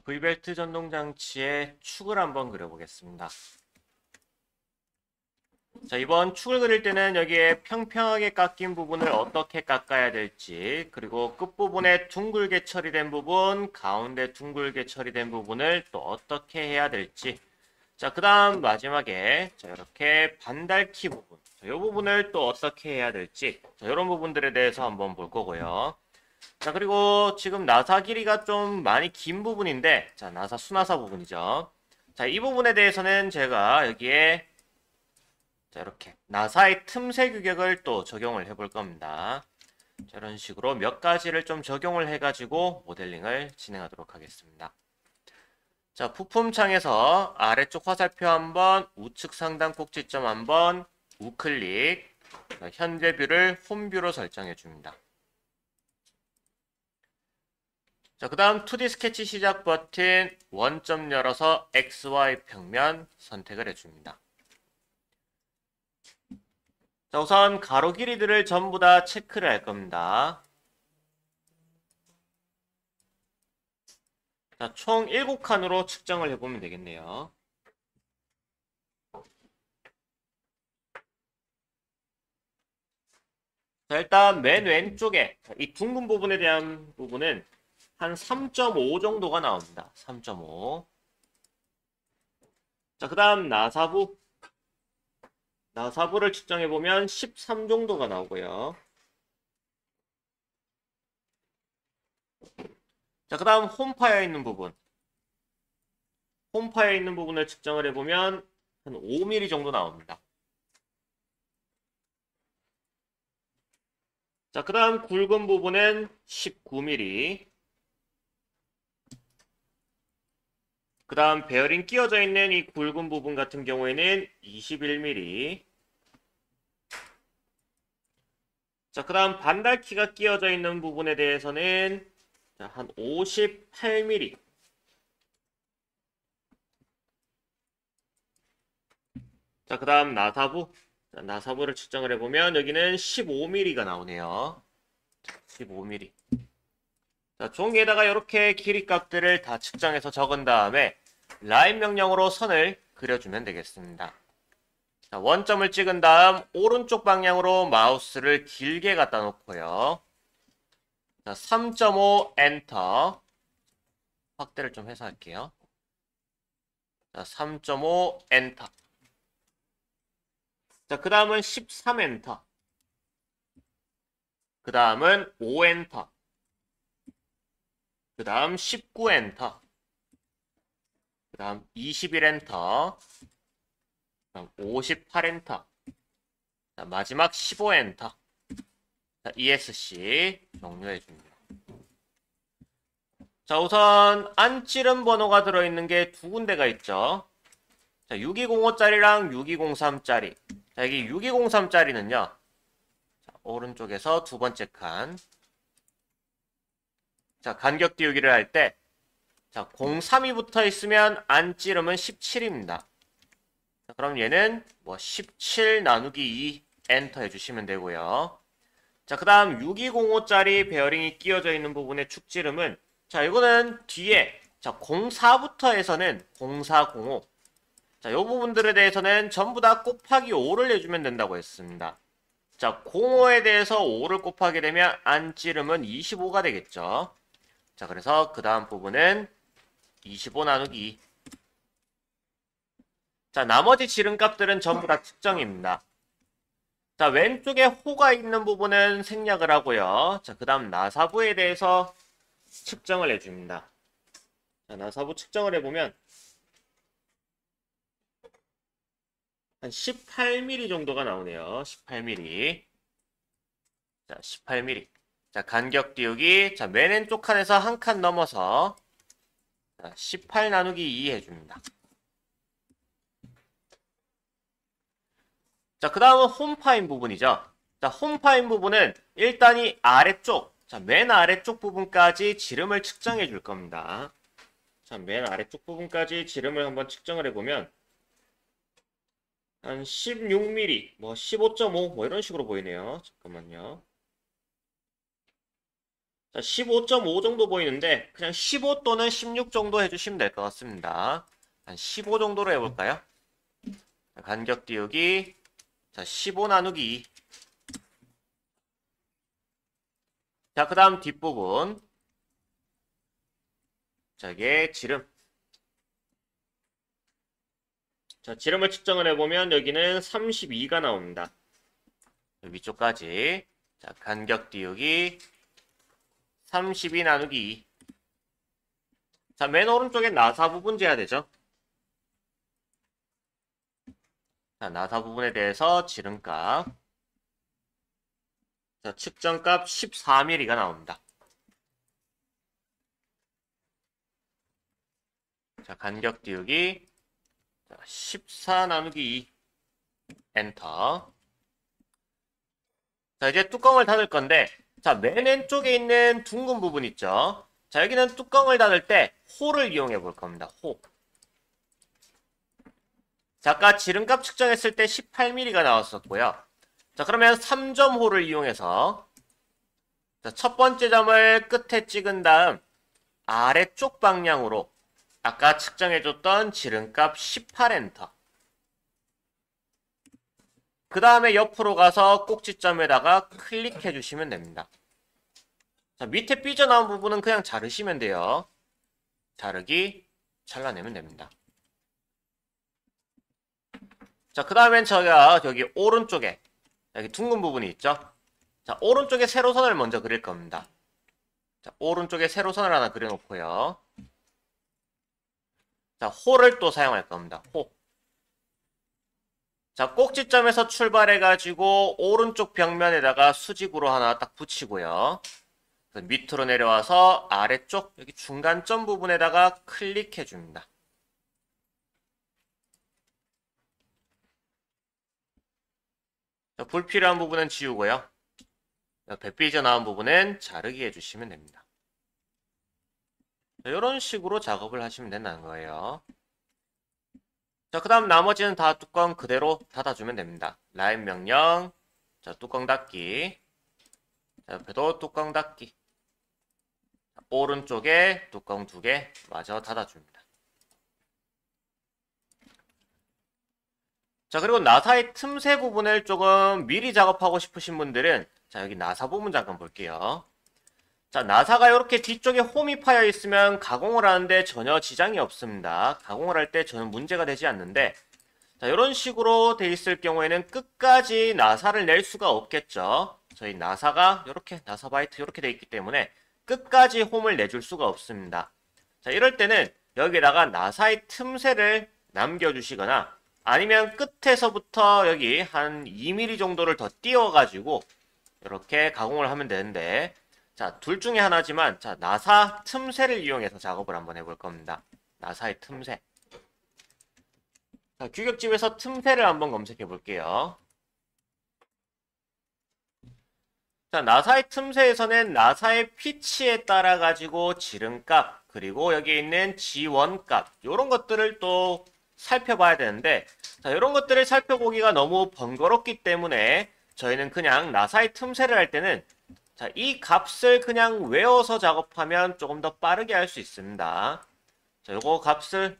V벨트 전동 장치의 축을 한번 그려보겠습니다. 자, 이번 축을 그릴 때는 여기에 평평하게 깎인 부분을 어떻게 깎아야 될지, 그리고 끝부분에 둥글게 처리된 부분, 가운데 둥글게 처리된 부분을 또 어떻게 해야 될지. 자, 그 다음 마지막에 자, 이렇게 반달키 부분, 이 부분을 또 어떻게 해야 될지, 자, 이런 부분들에 대해서 한번 볼 거고요. 자, 그리고 지금 나사 길이가 좀 많이 긴 부분인데, 자, 나사 수나사 부분이죠. 자, 이 부분에 대해서는 제가 여기에 자, 이렇게 나사의 틈새 규격을 또 적용을 해볼 겁니다. 자, 이런 식으로 몇 가지를 좀 적용을 해가지고 모델링을 진행하도록 하겠습니다. 자, 부품창에서 아래쪽 화살표 한번, 우측 상단 꼭지점 한번, 우클릭, 현재 뷰를 홈뷰로 설정해 줍니다. 자, 그 다음 2D 스케치 시작 버튼 원점 열어서 XY 평면 선택을 해줍니다. 자, 우선 가로 길이들을 전부 다 체크를 할 겁니다. 자, 총 7칸으로 측정을 해보면 되겠네요. 자, 일단 맨 왼쪽에 이 둥근 부분에 대한 부분은 한 3.5 정도가 나옵니다. 3.5. 자, 그 다음 나사부. 나사부를 측정해보면 13 정도가 나오고요. 자, 그 다음 홈파에 있는 부분. 홈파에 있는 부분을 측정을 해보면 한 5mm 정도 나옵니다. 자, 그 다음 굵은 부분은 19mm. 그 다음 베어링 끼워져 있는 이 굵은 부분 같은 경우에는 21mm. 자, 그 다음 반달키가 끼워져 있는 부분에 대해서는 한 58mm. 자, 그 다음 나사부. 자, 나사부를 측정을 해보면 여기는 15mm가 나오네요. 15mm. 자, 종이에다가 이렇게 길이값들을 다 측정해서 적은 다음에 라인 명령으로 선을 그려주면 되겠습니다. 자, 원점을 찍은 다음 오른쪽 방향으로 마우스를 길게 갖다 놓고요. 자, 3.5 엔터. 확대를 좀 해서 할게요. 자, 3.5 엔터. 자, 그 다음은 13 엔터. 그 다음은 5 엔터. 그 다음 19 엔터. 그 다음 21 엔터. 그 다음 58 엔터. 자, 마지막 15 엔터. 자, ESC 종료해 줍니다. 자, 우선 안 찌른 번호가 들어있는 게 두 군데가 있죠. 자, 6205짜리랑 6203짜리. 자, 여기 6203짜리는요. 자, 오른쪽에서 두 번째 칸. 자, 간격 띄우기를 할 때, 자, 03이 붙어 있으면 안 찌르면 17입니다. 자, 그럼 얘는 뭐 17 나누기 2 엔터 해주시면 되고요. 자, 그 다음 6205짜리 베어링이 끼워져 있는 부분의 축지름은 자, 이거는 뒤에 자, 04부터 해서는 0405. 자, 이 부분들에 대해서는 전부 다 곱하기 5를 내주면 된다고 했습니다. 자, 05에 대해서 5를 곱하게 되면 안 찌르면 25가 되겠죠. 자, 그래서 그 다음 부분은 25 나누기 2. 자, 나머지 지름값들은 전부 다 측정입니다. 자, 왼쪽에 호가 있는 부분은 생략을 하고요. 자, 그 다음 나사부에 대해서 측정을 해줍니다. 자, 나사부 측정을 해보면 한 18mm 정도가 나오네요. 18mm. 자, 18mm. 자, 간격 띄우기. 자, 맨 왼쪽 칸에서 한 칸 넘어서 자, 18 나누기 2 해줍니다. 자, 그 다음은 홈파인 부분이죠. 자, 홈파인 부분은 일단 이 아래쪽, 자, 맨 아래쪽 부분까지 지름을 측정해 줄 겁니다. 자, 맨 아래쪽 부분까지 지름을 한번 측정을 해보면 한 16mm, 뭐 15.5, 뭐 이런 식으로 보이네요. 잠깐만요. 자, 15.5 정도 보이는데 그냥 15 또는 16 정도 해주시면 될 것 같습니다. 한 15 정도로 해볼까요? 자, 간격 띄우기. 자, 15 나누기 2. 자, 그 다음 뒷부분. 자, 이게 지름. 자, 지름을 측정을 해보면 여기는 32가 나옵니다. 위쪽까지. 자, 간격 띄우기. 32 나누기 2. 자, 맨 오른쪽에 나사 부분 재야 되죠. 자, 나사 부분에 대해서 지름값. 자, 측정값 14mm가 나옵니다. 자, 간격 띄우기. 자, 14 나누기 2. 엔터. 자, 이제 뚜껑을 닫을 건데, 자, 맨 왼쪽에 있는 둥근 부분 있죠? 자, 여기는 뚜껑을 닫을 때 호를 이용해 볼 겁니다. 호. 자, 아까 지름값 측정했을 때 18mm가 나왔었고요. 자, 그러면 3점호를 이용해서 자, 첫 번째 점을 끝에 찍은 다음 아래쪽 방향으로 아까 측정해줬던 지름값 18엔터. 그 다음에 옆으로 가서 꼭지점에다가 클릭해 주시면 됩니다. 자, 밑에 삐져나온 부분은 그냥 자르시면 돼요. 자르기, 잘라내면 됩니다. 자, 그 다음엔 저희가 여기 오른쪽에 여기 둥근 부분이 있죠? 자, 오른쪽에 세로선을 먼저 그릴 겁니다. 자, 오른쪽에 세로선을 하나 그려놓고요. 자, 호를 또 사용할 겁니다. 호. 자, 꼭지점에서 출발해가지고 오른쪽 벽면에다가 수직으로 하나 딱 붙이고요. 밑으로 내려와서 아래쪽 여기 중간점 부분에다가 클릭해 줍니다. 자, 불필요한 부분은 지우고요. 옆에 삐져나온 부분은 자르기 해주시면 됩니다. 자, 이런 식으로 작업을 하시면 된다는 거예요. 자, 그 다음 나머지는 다 뚜껑 그대로 닫아주면 됩니다. 라인 명령, 자, 뚜껑 닫기, 자, 옆에도 뚜껑 닫기, 자, 오른쪽에 뚜껑 2개 마저 닫아줍니다. 자, 그리고 나사의 틈새 부분을 조금 미리 작업하고 싶으신 분들은 자, 여기 나사 부분 잠깐 볼게요. 자, 나사가 이렇게 뒤쪽에 홈이 파여 있으면 가공을 하는데 전혀 지장이 없습니다. 가공을 할 때 전혀 문제가 되지 않는데 자, 이런 식으로 돼 있을 경우에는 끝까지 나사를 낼 수가 없겠죠. 저희 나사가 이렇게 나사 바이트 이렇게 돼 있기 때문에 끝까지 홈을 내줄 수가 없습니다. 자, 이럴 때는 여기다가 나사의 틈새를 남겨주시거나 아니면 끝에서부터 여기 한 2mm 정도를 더 띄워가지고 이렇게 가공을 하면 되는데 자, 둘 중에 하나지만 자, 나사 틈새를 이용해서 작업을 한번 해볼 겁니다. 나사의 틈새. 자, 규격집에서 틈새를 한번 검색해 볼게요. 자, 나사의 틈새에서는 나사의 피치에 따라 가지고 지름값 그리고 여기 있는 지원값 이런 것들을 또 살펴봐야 되는데 자, 이런 것들을 살펴보기가 너무 번거롭기 때문에 저희는 그냥 나사의 틈새를 할 때는 자, 이 값을 그냥 외워서 작업하면 조금 더 빠르게 할 수 있습니다. 자, 요거 값을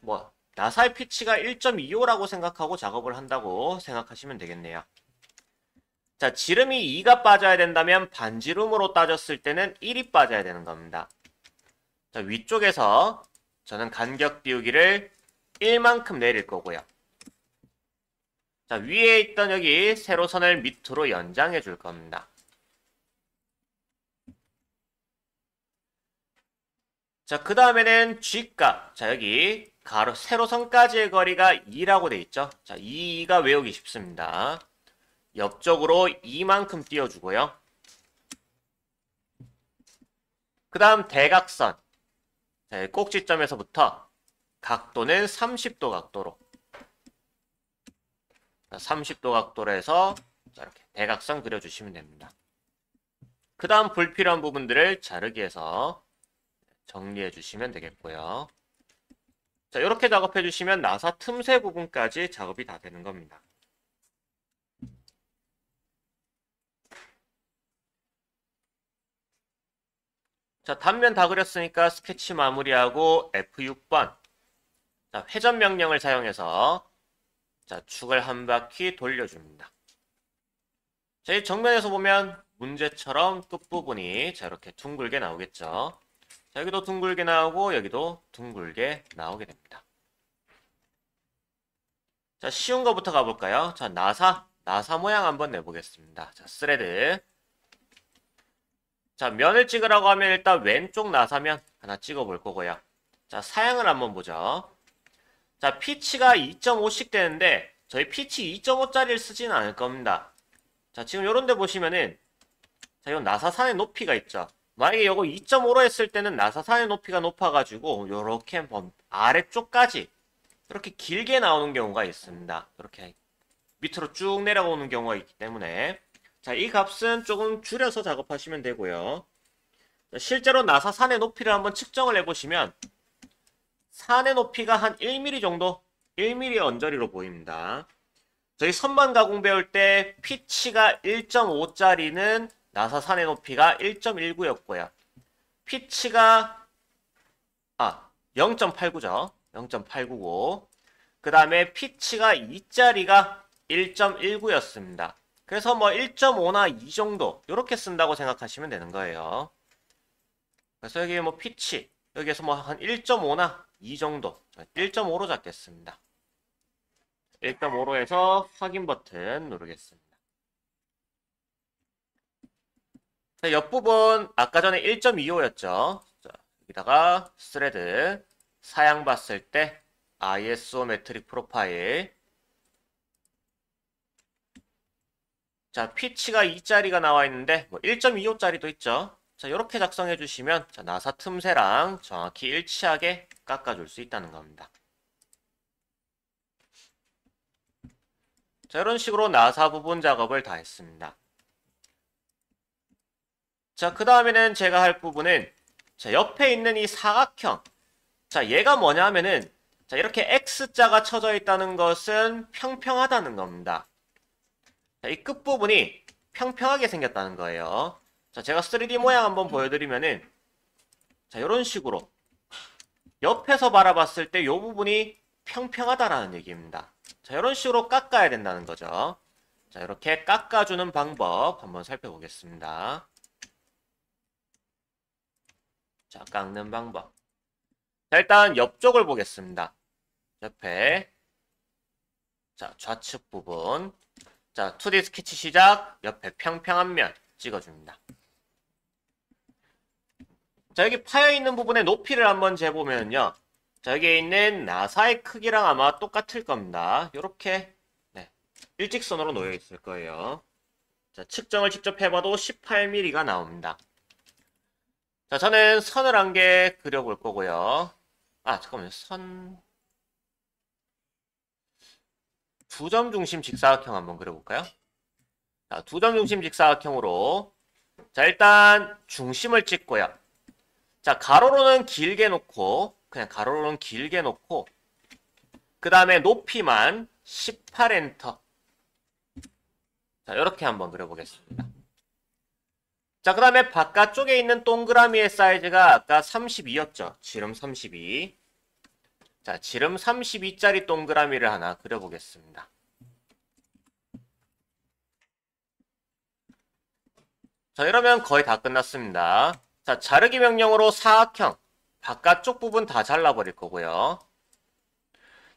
나사의 피치가 1.25라고 생각하고 작업을 한다고 생각하시면 되겠네요. 자, 지름이 2가 빠져야 된다면 반지름으로 따졌을 때는 1이 빠져야 되는 겁니다. 자, 위쪽에서 저는 간격 띄우기를 1만큼 내릴 거고요. 자, 위에 있던 여기 세로선을 밑으로 연장해 줄 겁니다. 자, 그 다음에는 G값. 자, 여기 가로, 세로선까지의 거리가 2라고 돼 있죠. 자, 2가 외우기 쉽습니다. 옆쪽으로 2만큼 띄워주고요. 그 다음 대각선. 자, 꼭지점에서부터 각도는 30도 각도로. 자, 30도 각도로 해서 자, 이렇게 대각선 그려주시면 됩니다. 그 다음 불필요한 부분들을 자르기 해서 정리해 주시면 되겠고요. 자, 이렇게 작업해 주시면 나사 틈새 부분까지 작업이 다 되는 겁니다. 자, 단면 다 그렸으니까 스케치 마무리하고 F6번. 자, 회전 명령을 사용해서 자, 축을 한 바퀴 돌려줍니다. 자, 이 정면에서 보면 문제처럼 끝부분이 자, 이렇게 둥글게 나오겠죠. 자, 여기도 둥글게 나오고 여기도 둥글게 나오게 됩니다. 자, 쉬운 거부터 가볼까요? 자, 나사 모양 한번 내보겠습니다. 자, 스레드. 자, 면을 찍으라고 하면 일단 왼쪽 나사면 하나 찍어볼 거고요. 자, 사양을 한번 보죠. 자, 피치가 2.5씩 되는데 저희 피치 2.5짜리를 쓰지는 않을 겁니다. 자, 지금 요런 데 보시면은 자, 요 나사산의 높이가 있죠. 만약에 요거 2.5로 했을 때는 나사산의 높이가 높아가지고 요렇게 아래쪽까지 이렇게 길게 나오는 경우가 있습니다. 이렇게 밑으로 쭉 내려오는 경우가 있기 때문에 자, 이 값은 조금 줄여서 작업하시면 되고요. 자, 실제로 나사 산의 높이를 한번 측정을 해보시면 산의 높이가 한 1mm 정도, 1mm 언저리로 보입니다. 저희 선반 가공 배울 때 피치가 1.5짜리는 나사 산의 높이가 1.19였고요. 피치가 0.89죠. 0.899. 그 다음에 피치가 2짜리가 1.19였습니다. 그래서 뭐 1.5나 2 정도 이렇게 쓴다고 생각하시면 되는 거예요. 그래서 여기 뭐 피치 여기에서 뭐 한 1.5나 2 정도 1.5로 잡겠습니다. 1.5로 해서 확인 버튼 누르겠습니다. 자, 옆부분 아까 전에 1.25였죠. 자, 여기다가 스레드 사양 봤을 때 ISO 메트릭 프로파일. 자, 피치가 2짜리가 나와 있는데 뭐 1.25짜리도 있죠. 자, 이렇게 작성해 주시면 자, 나사 틈새랑 정확히 일치하게 깎아줄 수 있다는 겁니다. 자, 이런 식으로 나사 부분 작업을 다 했습니다. 자, 그 다음에는 제가 할 부분은 자, 옆에 있는 이 사각형. 자, 얘가 뭐냐 하면은 자, 이렇게 X자가 쳐져 있다는 것은 평평하다는 겁니다. 자, 이 끝부분이 평평하게 생겼다는 거예요. 자, 제가 3D 모양 한번 보여드리면은 자, 이런 식으로 옆에서 바라봤을 때 이 부분이 평평하다라는 얘기입니다. 자, 이런 식으로 깎아야 된다는 거죠. 자, 이렇게 깎아주는 방법 한번 살펴보겠습니다. 자, 깎는 방법. 자, 일단 옆쪽을 보겠습니다. 옆에 자, 좌측 부분. 자, 2D 스케치 시작. 옆에 평평한 면 찍어줍니다. 자, 여기 파여있는 부분의 높이를 한번 재보면요. 자, 여기에 있는 나사의 크기랑 아마 똑같을 겁니다. 요렇게 네, 일직선으로 놓여 있을 거예요. 자, 측정을 직접 해봐도 18mm가 나옵니다. 자, 저는 선을 한 개 그려볼 거고요. 잠깐만요. 두 점 중심 직사각형 한번 그려볼까요? 자, 두 점 중심 직사각형으로 자, 일단 중심을 찍고요. 자, 가로로는 길게 놓고 그냥 가로로는 길게 놓고 그 다음에 높이만 18엔터. 자, 이렇게 한번 그려보겠습니다. 자, 그 다음에 바깥쪽에 있는 동그라미의 사이즈가 아까 32였죠. 지름 32. 자, 지름 32짜리 동그라미를 하나 그려보겠습니다. 자, 이러면 거의 다 끝났습니다. 자, 자르기 명령으로 사각형 바깥쪽 부분 다 잘라버릴 거고요.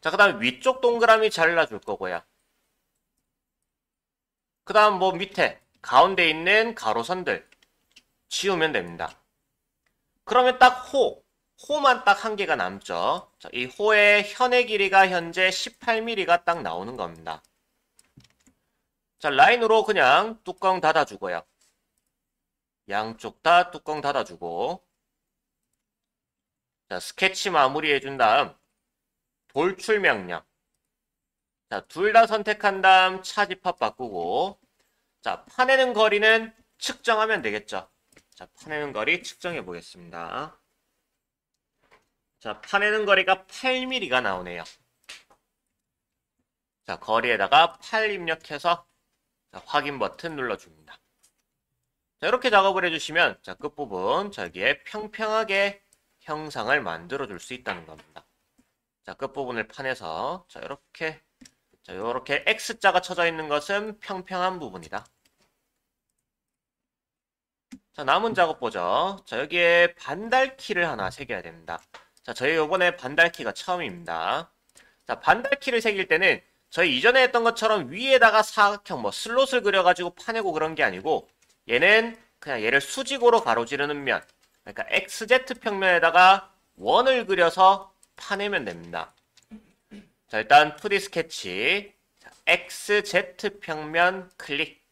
자, 그 다음에 위쪽 동그라미 잘라줄 거고요. 그 다음 뭐 밑에 가운데 있는 가로선들 지우면 됩니다. 그러면 딱 호만 딱 한 개가 남죠. 자, 이 호의 현의 길이가 현재 18mm가 딱 나오는 겁니다. 자, 라인으로 그냥 뚜껑 닫아주고요. 양쪽 다 뚜껑 닫아주고 자, 스케치 마무리 해준 다음 돌출 명령. 자, 둘 다 선택한 다음 차집합 바꾸고 자, 파내는 거리는 측정하면 되겠죠. 자, 파내는 거리 측정해 보겠습니다. 자, 파내는 거리가 8mm가 나오네요. 자, 거리에다가 8 입력해서 자, 확인 버튼 눌러줍니다. 자, 이렇게 작업을 해주시면 자, 끝부분 저기에 평평하게 형상을 만들어 줄 수 있다는 겁니다. 자, 끝부분을 파내서 자, 이렇게 X자가 쳐져 있는 것은 평평한 부분이다. 자, 남은 작업 보죠. 자, 여기에 반달키를 하나 새겨야 됩니다. 자, 저희 요번에 반달키가 처음입니다. 자, 반달키를 새길 때는 저희 이전에 했던 것처럼 위에다가 사각형 슬롯을 그려가지고 파내고 그런 게 아니고 얘는 그냥 얘를 수직으로 가로지르는 면, 그러니까 XZ 평면에다가 원을 그려서 파내면 됩니다. 자, 일단 2D 스케치, 자, XZ 평면 클릭.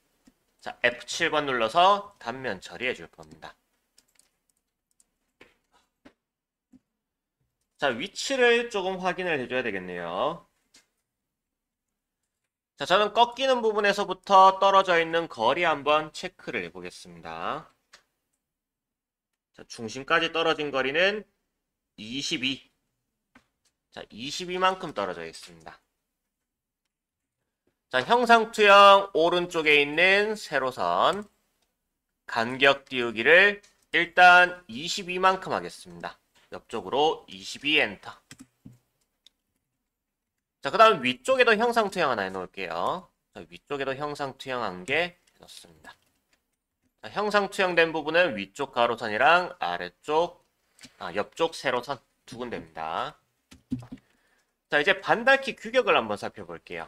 자, F7번 눌러서 단면 처리해 줄 겁니다. 자, 위치를 조금 확인을 해줘야 되겠네요. 자, 저는 꺾이는 부분에서부터 떨어져 있는 거리 한번 체크를 해보겠습니다. 자, 중심까지 떨어진 거리는 22. 자, 22만큼 떨어져 있습니다. 자, 형상투영 오른쪽에 있는 세로선 간격 띄우기를 일단 22만큼 하겠습니다. 옆쪽으로 22 엔터. 자, 그 다음 위쪽에도 형상투영 하나 해놓을게요. 자, 위쪽에도 형상투영한 게 해놓습니다. 자, 형상투영된 부분은 위쪽 가로선이랑 옆쪽 세로선 두 군데입니다. 자, 이제 반달키 규격을 한번 살펴볼게요.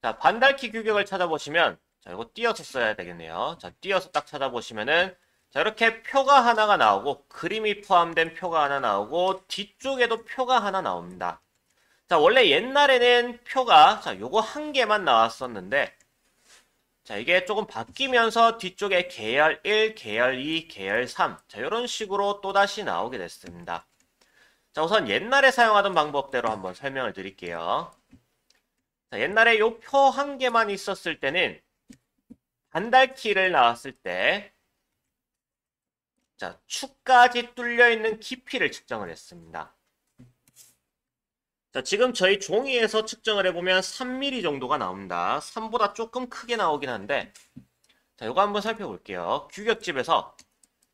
자, 반달키 규격을 찾아보시면, 자, 이거 띄어서 써야 되겠네요. 자, 띄어서 딱 찾아보시면은, 자, 이렇게 표가 하나가 나오고, 그림이 포함된 표가 하나 나오고, 뒤쪽에도 표가 하나 나옵니다. 자, 원래 옛날에는 표가, 자, 요거 한 개만 나왔었는데, 자, 이게 조금 바뀌면서 뒤쪽에 계열 1, 계열 2, 계열 3, 자, 이런 식으로 또다시 나오게 됐습니다. 자, 우선 옛날에 사용하던 방법대로 한번 설명을 드릴게요. 자, 옛날에 요 표 한 개만 있었을 때는 반달키를 나왔을 때 자, 축까지 뚫려 있는 깊이를 측정을 했습니다. 자, 지금 저희 종이에서 측정을 해보면 3mm 정도가 나옵니다. 3보다 조금 크게 나오긴 한데 자, 요거 한번 살펴볼게요. 규격집에서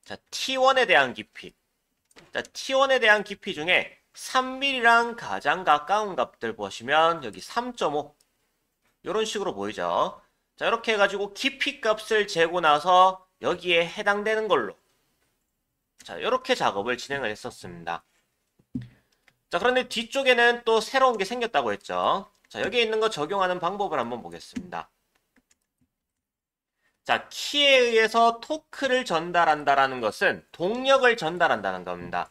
자, T1에 대한 깊이 자, T1에 대한 깊이 중에 3mm랑 가장 가까운 값들 보시면 여기 3.5 이런 식으로 보이죠. 자, 이렇게 해가지고 깊이 값을 재고 나서 여기에 해당되는 걸로 자, 이렇게 작업을 진행을 했었습니다. 자, 그런데 뒤쪽에는 또 새로운 게 생겼다고 했죠. 자, 여기에 있는 거 적용하는 방법을 한번 보겠습니다. 자, 키에 의해서 토크를 전달한다라는 것은 동력을 전달한다는 겁니다.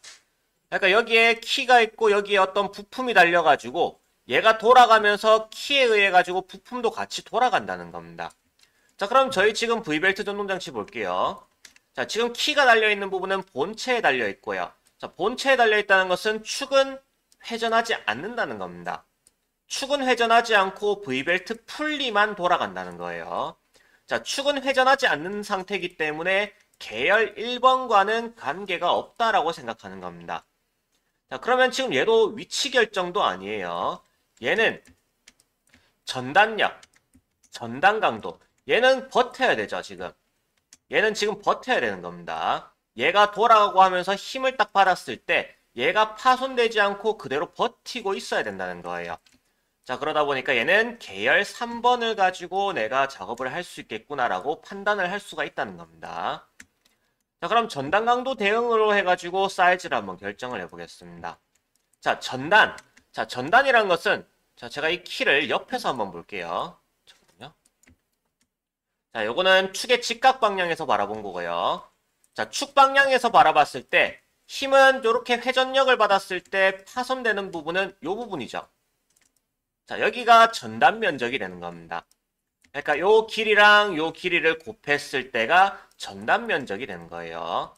그러니까 여기에 키가 있고 여기에 어떤 부품이 달려가지고 얘가 돌아가면서 키에 의해 가지고 부품도 같이 돌아간다는 겁니다. 자, 그럼 저희 지금 V벨트 전동장치 볼게요. 자, 지금 키가 달려있는 부분은 본체에 달려있고요. 자, 본체에 달려있다는 것은 축은 회전하지 않는다는 겁니다. 축은 회전하지 않고 V벨트 풀리만 돌아간다는 거예요. 자, 축은 회전하지 않는 상태이기 때문에 계열 1번과는 관계가 없다라고 생각하는 겁니다. 자, 그러면 지금 얘도 위치 결정도 아니에요. 얘는 전단력, 전단 강도. 얘는 버텨야 되죠, 지금. 얘는 지금 버텨야 되는 겁니다. 얘가 돌아가고 하면서 힘을 딱 받았을 때 얘가 파손되지 않고 그대로 버티고 있어야 된다는 거예요. 자, 그러다 보니까 얘는 계열 3번을 가지고 내가 작업을 할 수 있겠구나라고 판단을 할 수가 있다는 겁니다. 자, 그럼 전단 강도 대응으로 해가지고 사이즈를 한번 결정을 해보겠습니다. 자, 전단. 자, 전단이란 것은 자, 제가 이 키를 옆에서 한번 볼게요. 잠깐만요. 자, 요거는 축의 직각 방향에서 바라본 거고요. 자, 축 방향에서 바라봤을 때 힘은 이렇게 회전력을 받았을 때 파손되는 부분은 요 부분이죠. 자, 여기가 전단 면적이 되는 겁니다. 그러니까 요 길이랑 요 길이를 곱했을 때가 전단 면적이 되는 거예요.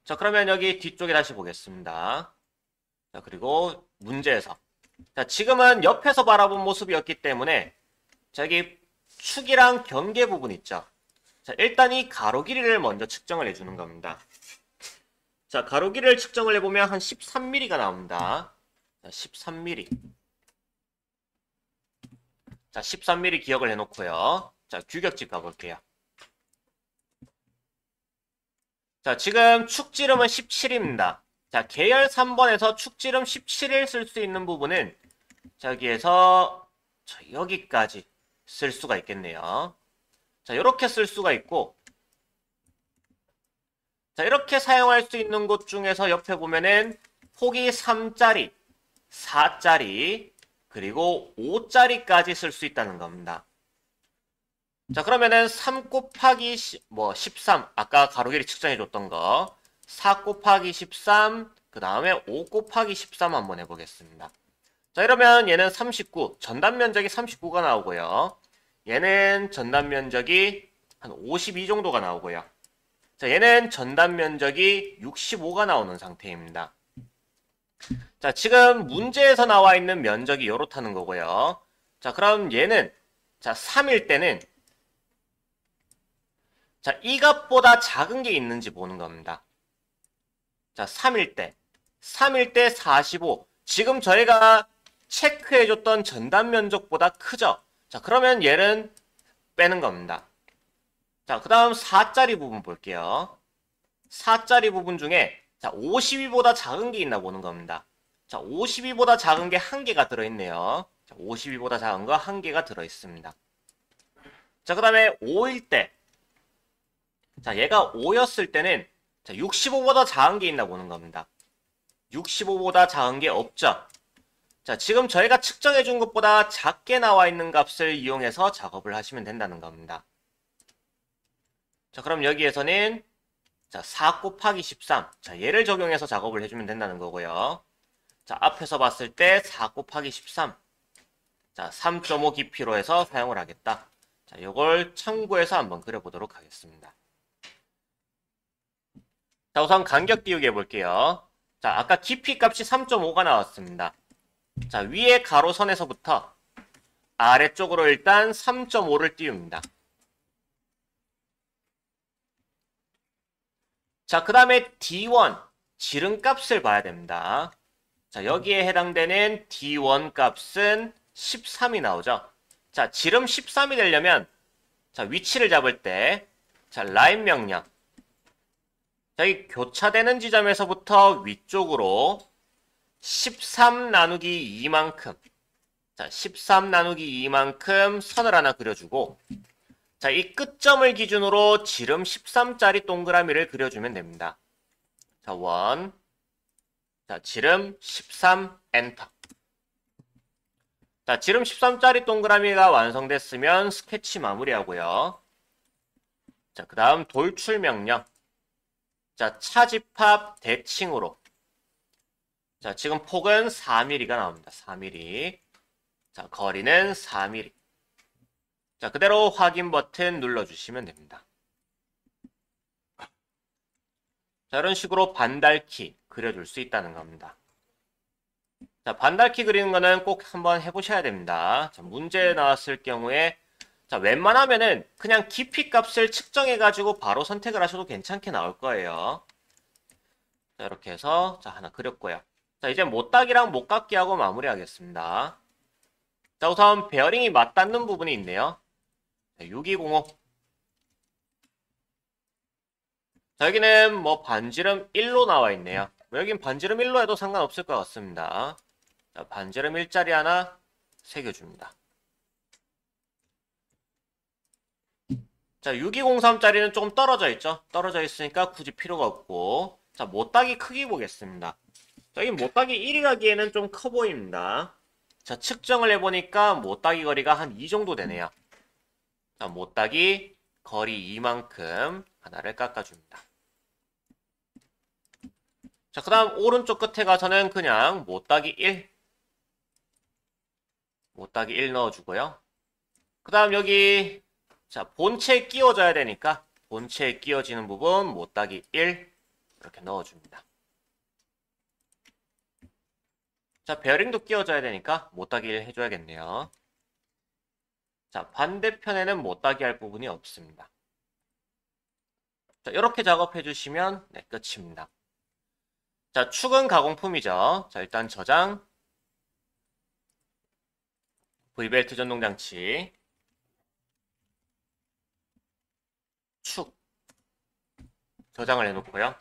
자, 그러면 여기 뒤쪽에 다시 보겠습니다. 자, 그리고 문제에서. 자, 지금은 옆에서 바라본 모습이었기 때문에 자, 여기 축이랑 경계 부분 있죠. 자, 일단 이 가로 길이를 먼저 측정을 해주는 겁니다. 자, 가로 길이를 측정을 해보면 한 13mm가 나옵니다. 자, 13mm. 자, 13mm 기억을 해놓고요. 자, 규격집 가볼게요. 자, 지금 축지름은 17입니다. 자, 계열 3번에서 축지름 17을 쓸 수 있는 부분은 자, 여기에서 여기까지 쓸 수가 있겠네요. 자, 이렇게 쓸 수가 있고, 자, 이렇게 사용할 수 있는 곳 중에서 옆에 보면은 폭이 3짜리, 4짜리, 그리고 5짜리까지 쓸 수 있다는 겁니다. 자, 그러면은 3 곱하기 13, 아까 가로 길이 측정해줬던 거, 4 곱하기 13, 그 다음에 5 곱하기 13 한번 해보겠습니다. 자, 이러면 얘는 39, 전단 면적이 39가 나오고요. 얘는 전단 면적이 한 52 정도가 나오고요. 자, 얘는 전단 면적이 65가 나오는 상태입니다. 자, 지금 문제에서 나와 있는 면적이 이렇다는 거고요. 자, 그럼 얘는 자, 3일 때는 자, 이 값보다 작은 게 있는지 보는 겁니다. 자, 3일 때 45. 지금 저희가 체크해줬던 전단 면적보다 크죠? 자, 그러면 얘는 빼는 겁니다. 자, 그 다음 4짜리 부분 볼게요. 4짜리 부분 중에 자, 52보다 작은 게 있나 보는 겁니다. 자, 52보다 작은 게 1개가 들어있네요. 자, 52보다 작은 거 1개가 들어있습니다. 자, 그 다음에 5일 때 자, 얘가 5였을 때는 자, 65보다 작은 게 있나 보는 겁니다. 65보다 작은 게 없죠. 자, 지금 저희가 측정해 준 것보다 작게 나와 있는 값을 이용해서 작업을 하시면 된다는 겁니다. 자, 그럼 여기에서는 자, 4 곱하기 13. 자, 얘를 적용해서 작업을 해주면 된다는 거고요. 자, 앞에서 봤을 때 4 곱하기 13. 자, 3.5 깊이로 해서 사용을 하겠다. 자, 요걸 참고해서 한번 그려보도록 하겠습니다. 자, 우선 간격 띄우기 해볼게요. 자, 아까 깊이 값이 3.5가 나왔습니다. 자, 위에 가로선에서부터 아래쪽으로 일단 3.5를 띄웁니다. 자, 그 다음에 D1, 지름값을 봐야 됩니다. 자, 여기에 해당되는 D1 값은 13이 나오죠. 자, 지름 13이 되려면 자, 위치를 잡을 때 자, 라인 명령. 자, 이 교차되는 지점에서부터 위쪽으로 13 나누기 2만큼 자, 13 나누기 2만큼 선을 하나 그려주고 자, 이 끝점을 기준으로 지름 13짜리 동그라미를 그려주면 됩니다. 자, 1 자, 지름 13 엔터. 자, 지름 13짜리 동그라미가 완성됐으면 스케치 마무리하고요. 자, 그 다음 돌출 명령. 자, 차집합 대칭으로. 자, 지금 폭은 4mm가 나옵니다. 4mm. 자, 거리는 4mm. 자, 그대로 확인 버튼 눌러주시면 됩니다. 자, 이런 식으로 반달키 그려줄 수 있다는 겁니다. 자, 반달키 그리는 거는 꼭 한번 해보셔야 됩니다. 자, 문제 나왔을 경우에 자, 웬만하면은 그냥 깊이 값을 측정해가지고 바로 선택을 하셔도 괜찮게 나올 거예요. 자, 이렇게 해서 자, 하나 그렸고요. 자, 이제 못따기랑 못깎기하고 마무리하겠습니다. 자, 우선 베어링이 맞닿는 부분이 있네요. 자, 6205. 자, 여기는 뭐 반지름 1로 나와 있네요. 여긴 반지름 1로 해도 상관없을 것 같습니다. 자, 반지름 1짜리 하나 새겨줍니다. 자, 6203짜리는 조금 떨어져 있죠? 떨어져 있으니까 굳이 필요가 없고. 자, 못따기 크기 보겠습니다. 자, 이 못따기 1이 가기에는 좀 커 보입니다. 자, 측정을 해보니까 못따기 거리가 한 이 정도 되네요. 자, 못따기 거리 이만큼 하나를 깎아줍니다. 자, 그 다음 오른쪽 끝에 가서는 그냥 못따기 1. 못따기 1 넣어주고요. 그 다음 여기 자, 본체에 끼워져야 되니까 본체에 끼워지는 부분 못따기 1 이렇게 넣어줍니다. 자, 베어링도 끼워져야 되니까 못따기 1 해줘야겠네요. 자, 반대편에는 못따기 할 부분이 없습니다. 자, 이렇게 작업해 주시면 네, 끝입니다. 자, 축은 가공품이죠. 자, 일단 저장 V벨트 전동 장치 축 저장을 해놓고요.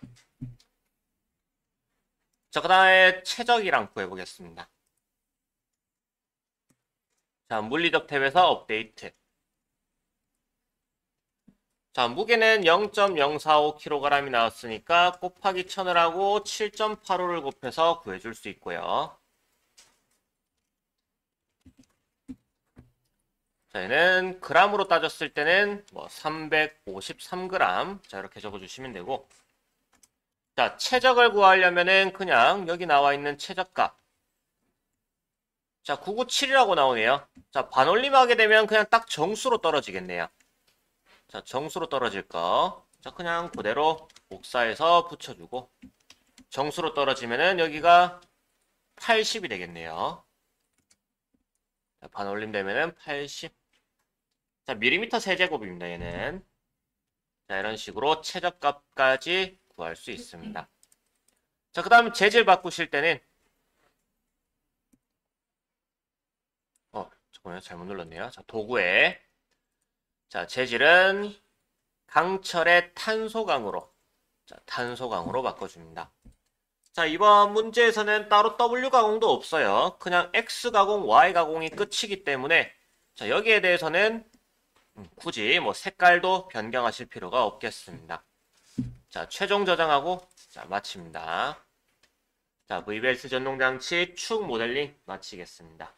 자, 그 다음에 최적이랑 구해보겠습니다. 자, 물리적 탭에서 업데이트. 자, 무게는 0.045kg이 나왔으니까 곱하기 1000을 하고 7.85를 곱해서 구해줄 수 있고요. 자, 얘는 g으로 따졌을 때는 뭐 353g. 자, 이렇게 적어주시면 되고. 자, 최적을 구하려면은 그냥 여기 나와 있는 최적값. 자, 997이라고 나오네요. 자, 반올림하게 되면 그냥 딱 정수로 떨어지겠네요. 자, 정수로 떨어질 거. 자, 그냥 그대로 옥사에서 붙여주고. 정수로 떨어지면은 여기가 80이 되겠네요. 자, 반올림 되면은 80. 자, 밀리미터 세제곱입니다, 얘는. 자, 이런 식으로 최저값까지 구할 수 있습니다. 자, 그 다음 재질 바꾸실 때는 잠깐만요. 잘못 눌렀네요. 자, 도구에 자, 재질은 강철의 탄소강으로 자, 탄소강으로 바꿔줍니다. 자, 이번 문제에서는 따로 W 가공도 없어요. 그냥 X 가공, Y 가공이 끝이기 때문에 자, 여기에 대해서는 굳이 뭐 색깔도 변경하실 필요가 없겠습니다. 자, 최종 저장하고 자, 마칩니다. 자, V벨트 전동장치 축 모델링 마치겠습니다.